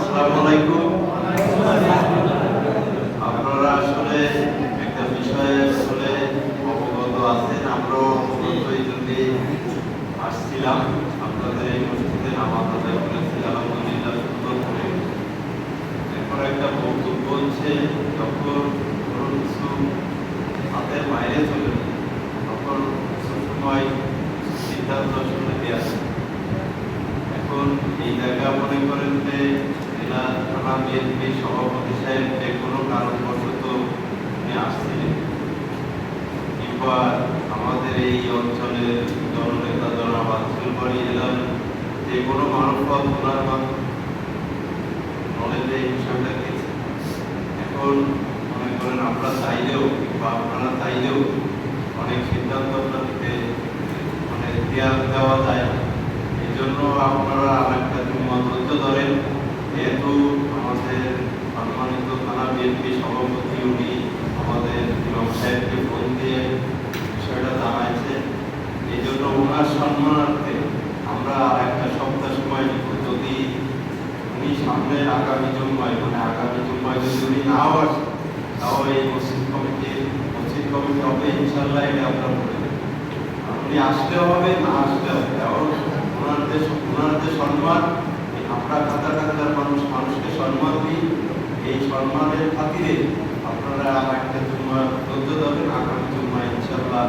আসসালামু আলাইকুম। আপনারা আসলে একটা বিষয়ে আসলে অবগত আছেন। আমরাও মূলত এই জন্যে আসছিলাম আপনাদের এই মসজিদে নামাজ আদায় করেছি আলহামদুলিল্লাহ সুন্দর করে। এরপর একটা বক্তব্য হচ্ছে, যখন কোনো কিছু হাতের বাইরে চলে যায় তখন সবসময় সিদ্ধান্ত আসলে দেওয়া যায়। এখন এই জায়গা মনে করেন যে জেলা থানা বিএনপির সভাপতি সাহেব যে কোনো কারণবশত উনি আসছিলেন, কিংবা আমাদের এই অঞ্চলের জননেতা জনাব আব্দুল জেলার যে কোনো মানবপথ ওনার নলেজে এই বিষয়টা গেছে। এখন মনে করেন আমরা চাইলেও বা আপনারা চাইলেও অনেক সিদ্ধান্ত আপনাদেরকে দেওয়া যায়। এই জন্য আপনারা আরেকটা ধৈর্য ধরেন। যেহেতু আমাদের সম্মানিত থানা বিএনপি সভাপতি উনি আমাদের ইমাম সাহেবকে ফোন দিয়ে বিষয়টা জানাইছে, এই জন্য ওনার সম্মানার্থে আমরা একটা সপ্তাহ সময় নিব। যদি উনি সামনে আগামী জুম্মায় যদি উনি নাও আসে, তাও এই মসজিদ কমিটি হবে ইনশাল্লাহ, এটা আমরা বলে দেব। উনি আসলেও হবে, না আসলেও হবে। ওনার যে সম্মান, আমরা হাজার মানুষকে সম্মান দিই। এই সম্মানের খাতিরে আপনারা একটা জুম্মা ধৈর্য ধরেন, আগামী জুম্মা ইনশাল্লাহ